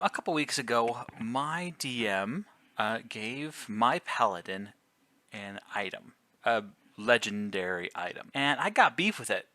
A couple weeks ago, my DM gave my paladin an item, a legendary item, and I got beef with it.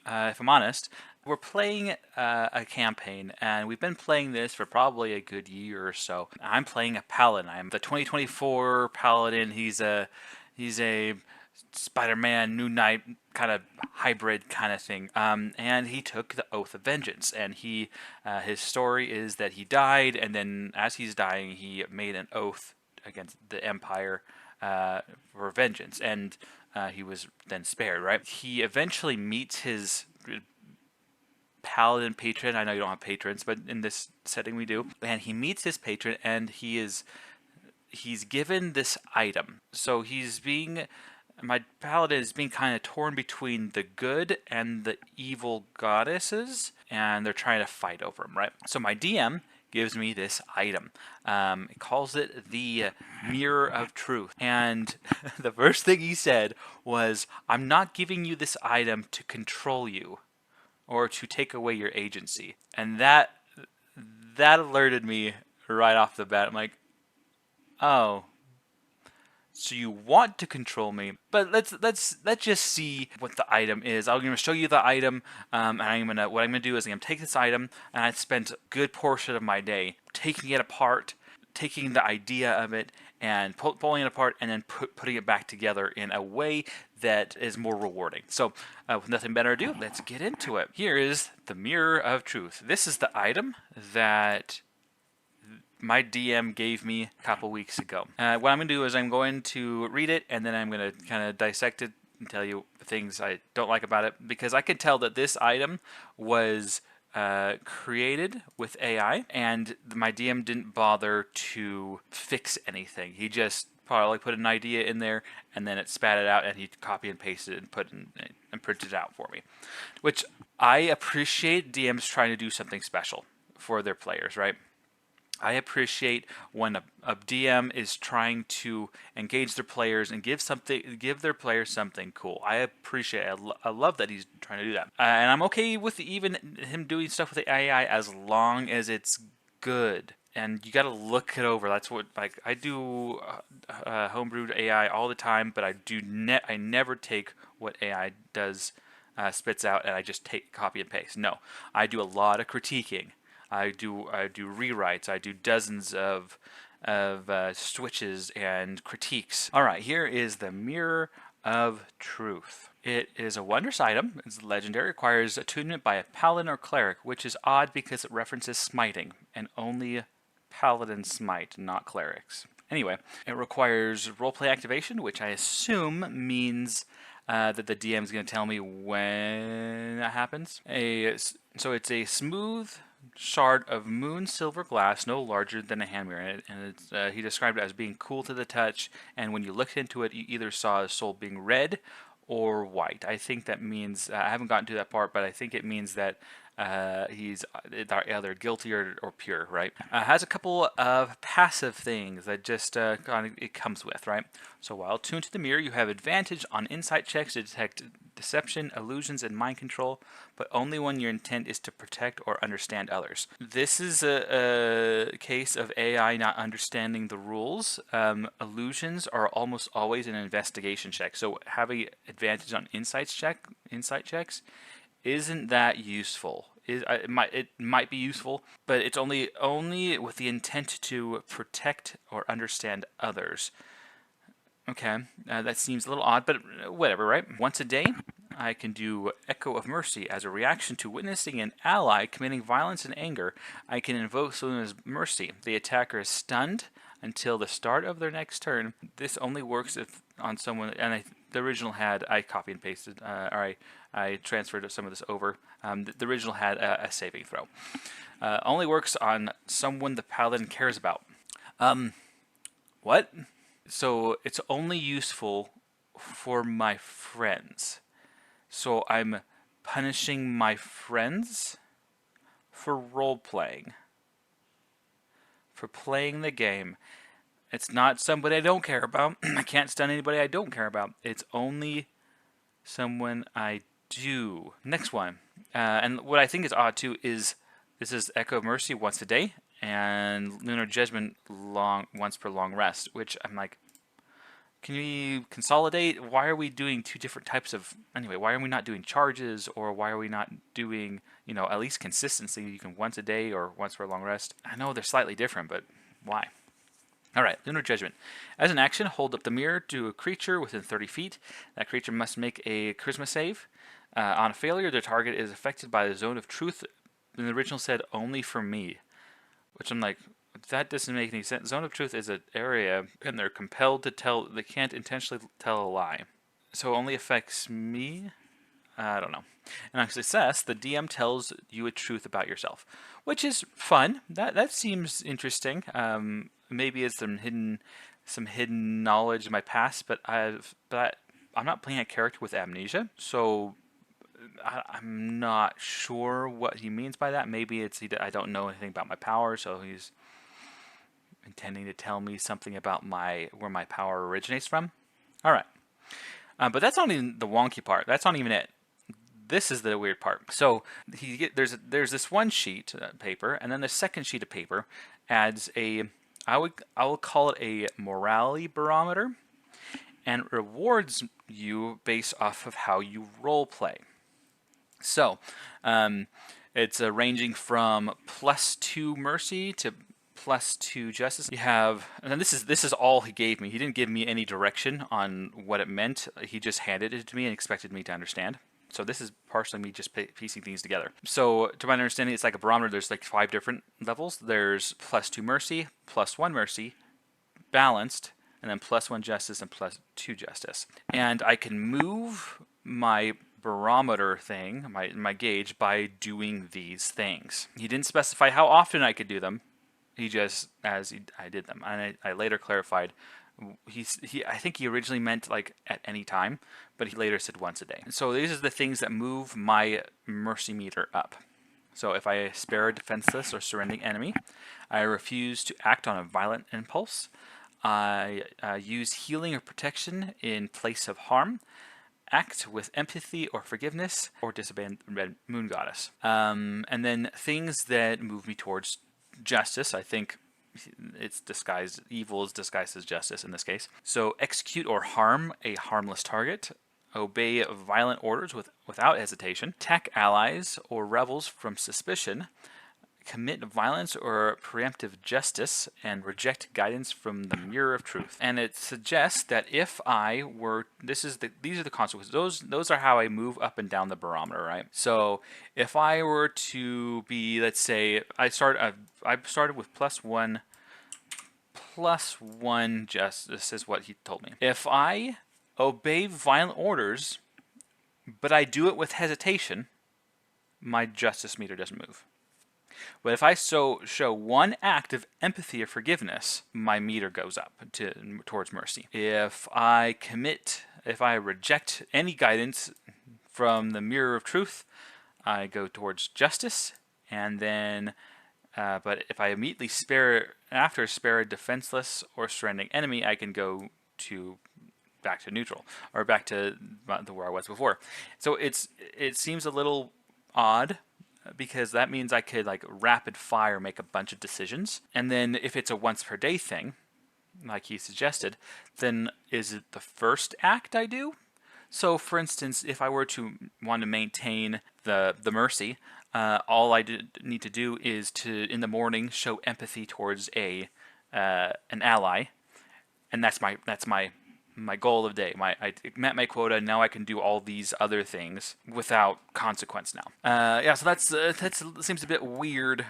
If I'm honest, we're playing a campaign, and we've been playing this for probably a good year or so. I'm playing a paladin. I'm the 2024 paladin. He's a Spider-Man, New Knight kind of hybrid kind of thing. And he took the oath of vengeance, and his story is that he died, and then as he's dying, he made an oath against the Empire for vengeance, and he was then spared. Right? He eventually meets his paladin patron. I know you don't have patrons, but in this setting we do. And he meets his patron, and he's given this item. So my paladin is being kind of torn between the good and the evil goddesses, and they're trying to fight over him, right? So my DM gives me this item. It calls it the Mirror of Truth. And the first thing he said was, I'm not giving you this item to control you or to take away your agency. And that alerted me right off the bat. I'm like, oh, so you want to control me, but let's just see what the item is. I'm going to show you the item, and what I'm gonna do is I'm gonna take this item, and I spent a good portion of my day taking it apart, taking the idea of it, and pulling it apart, and then putting it back together in a way that is more rewarding. So, with nothing better ado, let's get into it. Here is the Mirror of Truth. This is the item that my DM gave me a couple weeks ago. What I'm going to do is I'm going to read it, and then I'm going to kind of dissect it and tell you the things I don't like about it, because I can tell that this item was created with AI, and my DM didn't bother to fix anything. He just probably put an idea in there, and then it spat it out, and he copy and pasted it and printed it out for me, which I appreciate. DMs trying to do something special for their players, right? I appreciate when a DM is trying to engage their players and give their players something cool. I appreciate it. I love that he's trying to do that, and I'm okay with even him doing stuff with the AI as long as it's good. And you got to look it over. That's what, like, I do homebrewed AI all the time, but I never take what AI does spits out and I just take copy and paste. No, I do a lot of critiquing. I do rewrites. I do dozens of switches and critiques. All right, here is the Mirror of Truth. It is a wondrous item. It's legendary. Requires attunement by a paladin or cleric, which is odd because it references smiting, and only paladins smite, not clerics. Anyway, it requires roleplay activation, which I assume means that the DM is going to tell me when that happens. So it's a smooth shard of moon silver glass, no larger than a hand mirror, and he described it as being cool to the touch, and when you looked into it, you either saw his soul being red or white. I think that means, I haven't gotten to that part, but I think it means that he's either guilty or pure, right? Has a couple of passive things that just it comes with, right? So while tuned to the mirror, you have advantage on insight checks to detect deception, illusions, and mind control, but only when your intent is to protect or understand others. This is a case of AI not understanding the rules. Illusions are almost always an investigation check, so having advantage on insight checks isn't that useful. It might be useful, but it's only with the intent to protect or understand others. Okay, that seems a little odd, but whatever, right? Once a day, I can do Echo of Mercy. As a reaction to witnessing an ally committing violence and anger, I can invoke Selena's Mercy. The attacker is stunned until the start of their next turn. This only works if on someone, and the original had, I copy and pasted, or I transferred some of this over. The original had a saving throw. Only works on someone the paladin cares about. What? So it's only useful for my friends. So I'm punishing my friends for role-playing, for playing the game. It's not somebody I don't care about. I can't stun anybody I don't care about. It's only someone I do. Next one. And what I think is odd too is this is Echo of Mercy once a day, and Lunar Judgment once per long rest, which I'm like, can we consolidate? Why are we doing two different types of, anyway, why are we not doing charges, or why are we not doing, at least consistency? You can once a day or once for a long rest. I know they're slightly different, but why? All right, Lunar Judgment. As an action, hold up the mirror to a creature within 30 feet. That creature must make a charisma save. On a failure, the target is affected by the zone of truth. And the original said only for me, which I'm like, that doesn't make any sense. Zone of truth is an area, and they're compelled to tell. They can't intentionally tell a lie, so it only affects me. I don't know. And on success, the DM tells you a truth about yourself, which is fun. That seems interesting. Maybe it's some hidden knowledge in my past, but I'm not playing a character with amnesia, so I'm not sure what he means by that. Maybe it's I don't know anything about my power, so he's intending to tell me something about where my power originates from. All right, but that's not even the wonky part. That's not even it. This is the weird part. So there's this one sheet of paper, and then the second sheet of paper adds I will call it a morality barometer, and it rewards you based off of how you role play. So it's ranging from +2 mercy to +2 justice. You have, and this is all he gave me. He didn't give me any direction on what it meant. He just handed it to me and expected me to understand. So this is partially me just piecing things together. So to my understanding, it's like a barometer. There's like 5 different levels. There's +2 mercy, +1 mercy, balanced, and then +1 justice and +2 justice. And I can move my barometer thing, my gauge, by doing these things. He didn't specify how often I could do them. He just, I did them. And I later clarified, I think he originally meant like at any time, but he later said once a day. So these are the things that move my mercy meter up. So if I spare a defenseless or surrendering enemy, I refuse to act on a violent impulse. I use healing or protection in place of harm. Act with empathy or forgiveness, or disobey Red Moon Goddess. And then things that move me towards justice, I think it's disguised, evil is disguised as justice in this case. So execute or harm a harmless target, obey violent orders without hesitation, attack allies or rebels from suspicion, commit violence or preemptive justice, and reject guidance from the mirror of truth. And it suggests that if I were, these are the consequences. Those are how I move up and down the barometer, right? So if I were to be, let's say, I started with +1 justice is what he told me. If I obey violent orders, but I do it with hesitation, my justice meter doesn't move. But if I show one act of empathy or forgiveness, my meter goes up towards mercy. If I reject any guidance from the mirror of truth, I go towards justice. And then, but if I immediately spare a defenseless or surrendering enemy, I can go back to neutral, or back to where I was before. So it seems a little odd, because that means I could like rapid fire make a bunch of decisions. And then if it's a once per day thing, like he suggested, then is it the first act I do? So for instance, if I were to want to maintain the mercy, all I need to do is to, in the morning, show empathy towards an ally. And that's my goal of the day. I met my quota. Now I can do all these other things without consequence now. Yeah, so that seems a bit weird.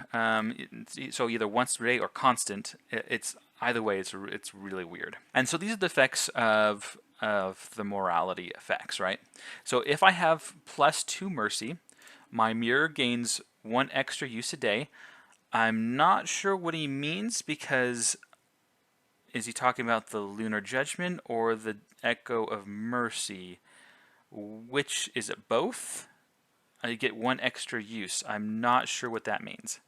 So either once per day or constant. It's either way. It's really weird. And so these are the effects of the morality effects, right? So if I have +2 mercy, my mirror gains 1 extra use a day. I'm not sure what he means, because is he talking about the Lunar Judgment or the Echo of Mercy? Which is it? Both? I get 1 extra use. I'm not sure what that means.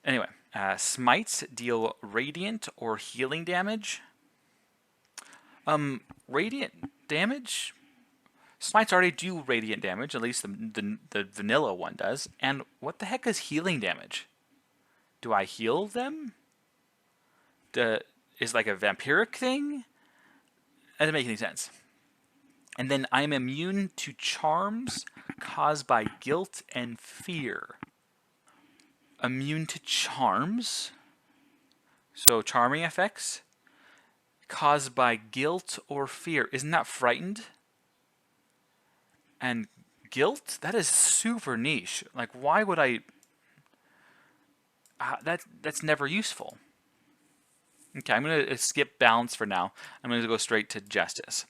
Anyway, smites deal radiant or healing damage. Radiant damage? Smites already do radiant damage, at least the vanilla one does. And what the heck is healing damage? Do I heal them? Is like a vampiric thing? That doesn't make any sense. And then I'm immune to charms caused by guilt and fear. Immune to charms? So charming effects caused by guilt or fear. Isn't that frightened? And guilt? That is super niche. Like, why would I... that's never useful. Okay, I'm going to skip balance for now. I'm going to go straight to justice.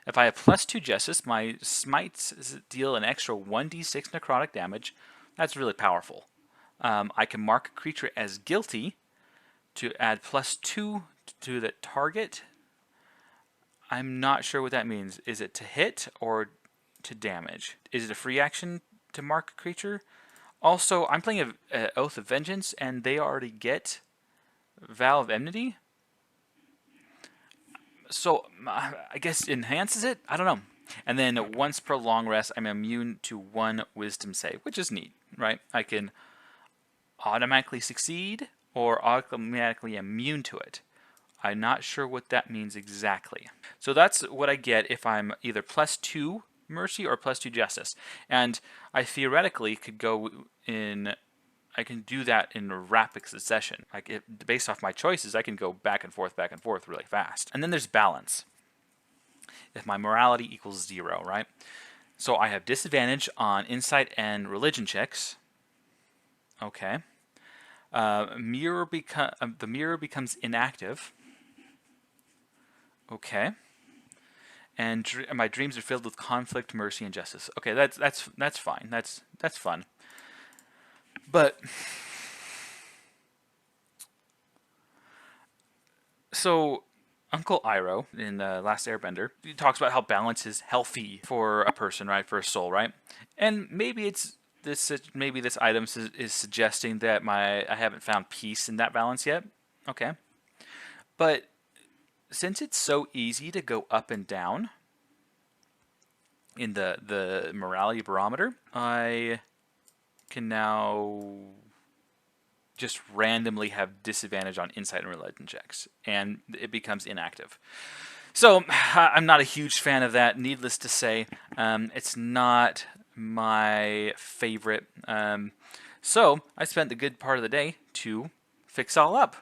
If I have +2 justice, my smites deal an extra 1d6 necrotic damage. That's really powerful. I can mark a creature as guilty to add +2 to the target. I'm not sure what that means. Is it to hit or to damage? Is it a free action to mark a creature? Also, I'm playing a Oath of Vengeance, and they already get Vow of Enmity. So, I guess enhances it? I don't know. And then once per long rest, I'm immune to 1 wisdom save, which is neat, right? I can automatically succeed or automatically immune to it. I'm not sure what that means exactly. So that's what I get if I'm either +2 mercy or +2 justice. And I theoretically could go in... I can do that in rapid succession. Like, based off my choices, I can go back and forth really fast. And then there's balance. If my morality equals 0, right? So I have disadvantage on insight and religion checks. Okay. The mirror becomes inactive. Okay. And my dreams are filled with conflict, mercy, and justice. Okay, that's fine. That's fun. But so Uncle Iroh in the Last Airbender, he talks about how balance is healthy for a person, right? For a soul, right? And maybe it's this. Maybe this item is suggesting that I haven't found peace in that balance yet. Okay, but since it's so easy to go up and down in the morality barometer, I can now just randomly have disadvantage on insight and religion checks, and it becomes inactive. So I'm not a huge fan of that. Needless to say, it's not my favorite. So I spent the good part of the day to fix all up.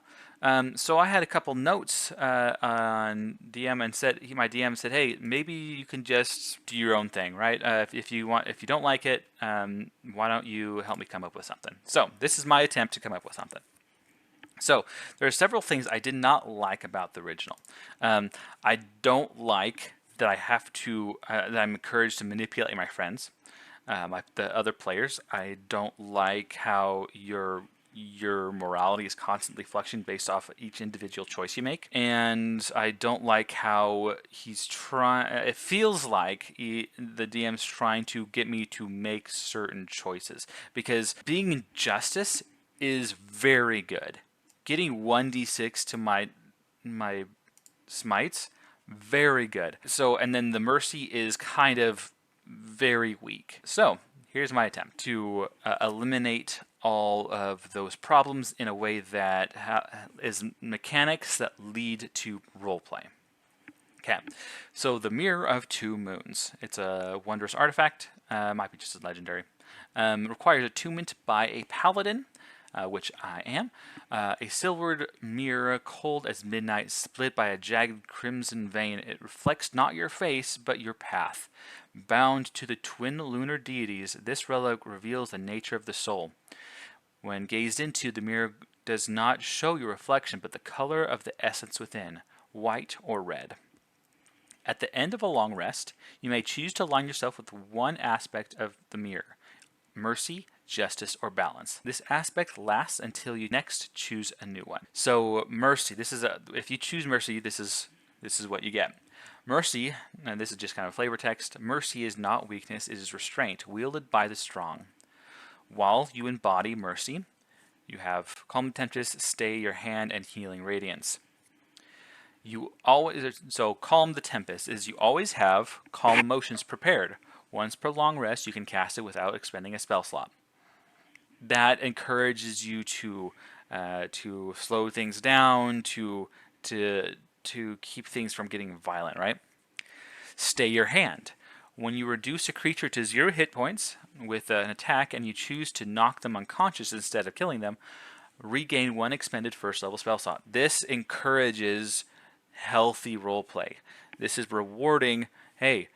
So I had a couple notes on DM and my DM said, "Hey, maybe you can just do your own thing, right? If you don't like it, why don't you help me come up with something?" So this is my attempt to come up with something. So there are several things I did not like about the original. I don't like that I have to that I'm encouraged to manipulate my friends, the other players. I don't like how your morality is constantly fluctuating based off each individual choice you make, and I don't like how he's trying. It feels like the DM's trying to get me to make certain choices, because being in justice is very good. Getting 1d6 to my smites, very good. So, and then the mercy is kind of very weak. So here's my attempt to eliminate all of those problems in a way that is mechanics that lead to roleplay. Okay, so the Mirror of Two Moons. It's a wondrous artifact, might be just as legendary. Requires attunement by a paladin, which I am. A silvered mirror, cold as midnight, split by a jagged crimson vein. It reflects not your face, but your path. Bound to the twin lunar deities, this relic reveals the nature of the soul. When gazed into, the mirror does not show your reflection, but the color of the essence within, white or red. At the end of a long rest, you may choose to align yourself with one aspect of the mirror: mercy, justice, or balance. This aspect lasts until you next choose a new one. So mercy, if you choose mercy, this is what you get. Mercy, and this is just kind of flavor text, mercy is not weakness, it is restraint, wielded by the strong. While you embody mercy, you have Calm the Tempest, Stay Your Hand, and Healing Radiance. So Calm the Tempest is you always have calm emotions prepared. Once per long rest, you can cast it without expending a spell slot. That encourages you to to slow things down, to keep things from getting violent, right? Stay your hand. When you reduce a creature to 0 hit points with an attack and you choose to knock them unconscious instead of killing them, regain 1 expended first level spell slot. This encourages healthy roleplay. This is rewarding. Hey,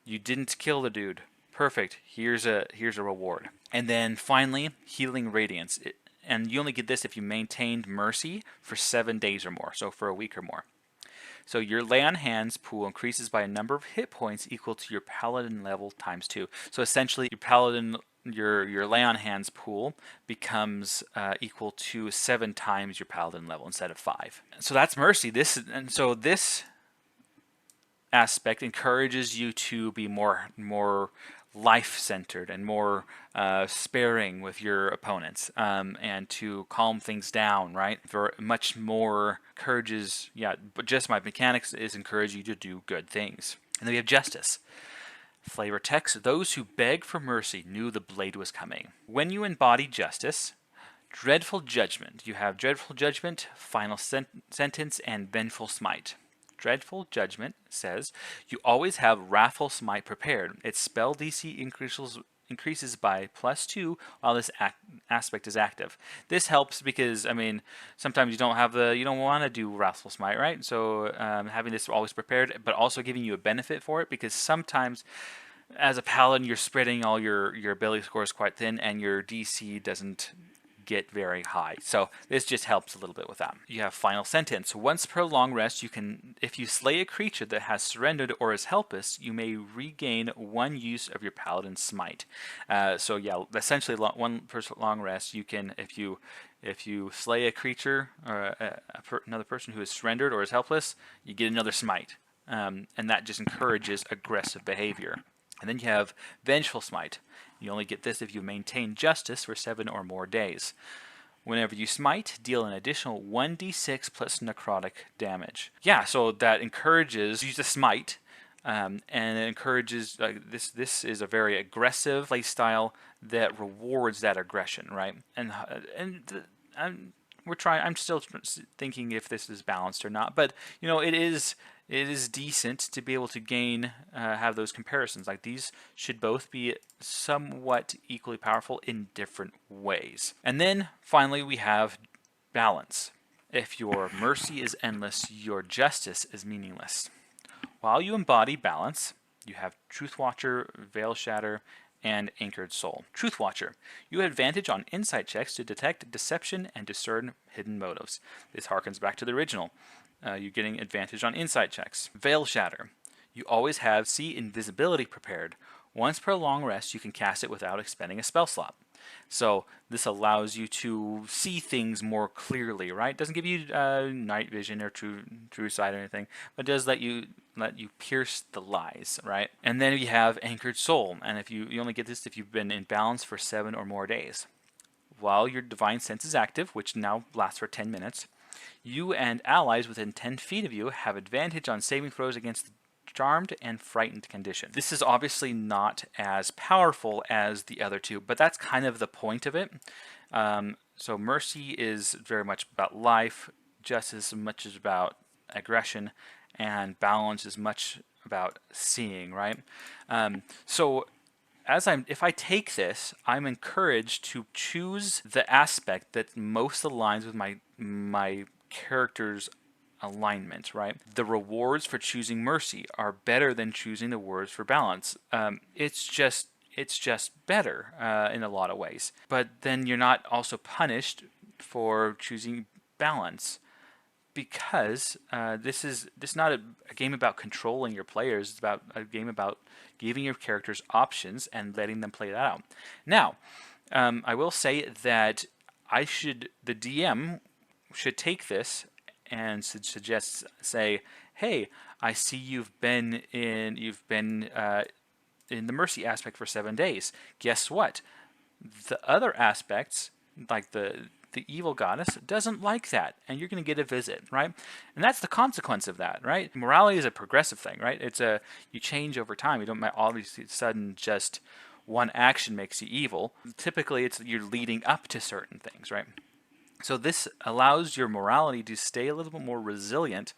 you didn't kill the dude. Perfect. Here's a reward. And then finally, healing radiance. And you only get this if you maintained mercy for 7 days or more, so for a week or more. So your lay on hands pool increases by a number of hit points equal to your paladin level times 2. So essentially, your paladin, your lay on hands pool becomes equal to 7 times your paladin level instead of 5. So that's mercy. This aspect encourages you to be more life-centered and more sparing with your opponents, and to calm things down, right? For much more encourages, but just my mechanics is encourage you to do good things. And then we have justice. Flavor text: those who beg for mercy knew the blade was coming. When you embody justice, dreadful judgment. You have dreadful judgment, final sentence, and vengeful smite. Dreadful Judgment says, you always have Wrathful Smite prepared. Its spell DC increases by +2 while this aspect is active. This helps because, I mean, sometimes you don't want to do Wrathful Smite, right? So having this always prepared, but also giving you a benefit for it, because sometimes as a paladin, you're spreading all your ability scores quite thin and your DC doesn't get very high. So this just helps a little bit with that. You have Final Sentence. Once per long rest, if you slay a creature that has surrendered or is helpless, you may regain 1 use of your Paladin Smite. So yeah, essentially 1 per long rest, you can, if you slay a creature or another person who is surrendered or is helpless, you get another smite. And that just encourages aggressive behavior. And then you have Vengeful Smite. You only get this if you maintain justice for 7 or more days. Whenever you smite, deal an additional 1d6 plus necrotic damage. Yeah, so that encourages, use the smite, and it encourages, this is a very aggressive playstyle that rewards that aggression, right? I'm still thinking if this is balanced or not, but you know, it is decent to be able to gain, have those comparisons. Like, these should both be somewhat equally powerful in different ways. And then finally we have balance. If your mercy is endless, your justice is meaningless. While you embody balance, you have Truth Watcher, Veil Shatter, and Anchored Soul. Truth Watcher. You have advantage on insight checks to detect deception and discern hidden motives. This harkens back to the original. You're getting advantage on insight checks. Veil Shatter. You always have See Invisibility prepared. Once per long rest, you can cast it without expending a spell slot. So this allows you to see things more clearly, right? It doesn't give you night vision or true sight or anything, but it does let you pierce the lies, right? And then you have Anchored Soul, and if you only get this if you've been in balance for 7 or more days. While your Divine Sense is active, which now lasts for 10 minutes, you and allies within 10 feet of you have advantage on saving throws against the Charmed and Frightened condition. This is obviously not as powerful as the other two, but that's kind of the point of it. So Mercy is very much about life, Justice as much as about aggression, and Balance is much about seeing, right? So if I take this, I'm encouraged to choose the aspect that most aligns with my character's alignment, right? The rewards for choosing mercy are better than choosing the rewards for balance. It's just better in a lot of ways. But then you're not also punished for choosing balance, because this is not a game about controlling your players. It's about a game about giving your characters options and letting them play that out. Now, I will say that the DM should take this and say, hey, I see you've been in the mercy aspect for 7 days. Guess what? The other aspects, like the evil goddess, doesn't like that, and you're going to get a visit, right? And that's the consequence of that, right? Morality is a progressive thing, right? You change over time. You don't all of a sudden just one action makes you evil. Typically, you're leading up to certain things, right? So this allows your morality to stay a little bit more resilient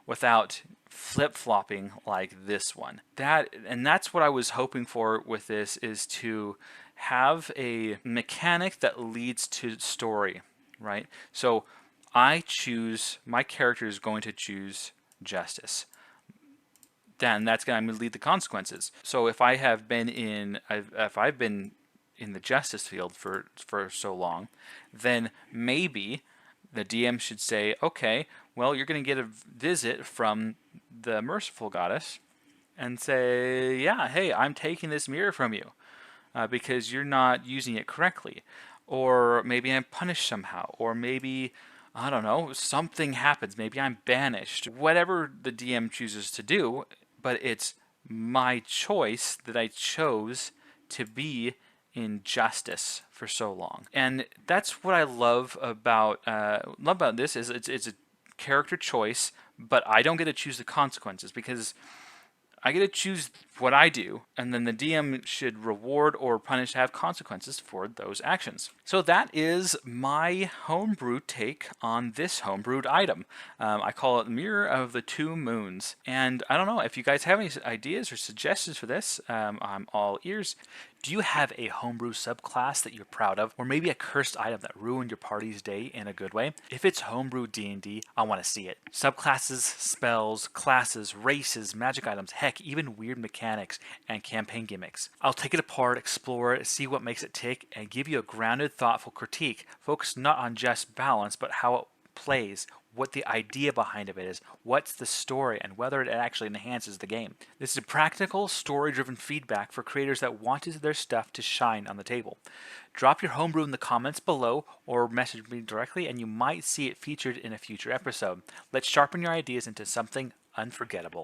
without flip-flopping like this one. That's what I was hoping for with this, is to have a mechanic that leads to story, right? So my character is going to choose justice. Then that's going to lead to consequences. So if I've been in the justice field for so long, then maybe the DM should say, okay, well, you're going to get a visit from the merciful goddess and say, yeah, hey, I'm taking this mirror from you because you're not using it correctly. Or maybe I'm punished somehow. Or maybe, I don't know, something happens. Maybe I'm banished. Whatever the DM chooses to do, but it's my choice that I chose to be in justice for so long. And that's what I love about this, is it's a character choice, but I don't get to choose the consequences, because I get to choose what I do, and then the DM should reward or punish, have consequences for those actions. So that is my homebrew take on this homebrewed item. I call it Mirror of the Two Moons. And I don't know, if you guys have any ideas or suggestions for this, I'm all ears. Do you have a homebrew subclass that you're proud of, or maybe a cursed item that ruined your party's day in a good way? If it's homebrew D&D, I want to see it. Subclasses, spells, classes, races, magic items, heck, even weird mechanics and campaign gimmicks. I'll take it apart, explore it, see what makes it tick, and give you a grounded, thoughtful critique, focused not on just balance, but how it plays, what the idea behind it is, what's the story, and whether it actually enhances the game. This is practical, story-driven feedback for creators that wanted their stuff to shine on the table. Drop your homebrew in the comments below or message me directly, and you might see it featured in a future episode. Let's sharpen your ideas into something unforgettable.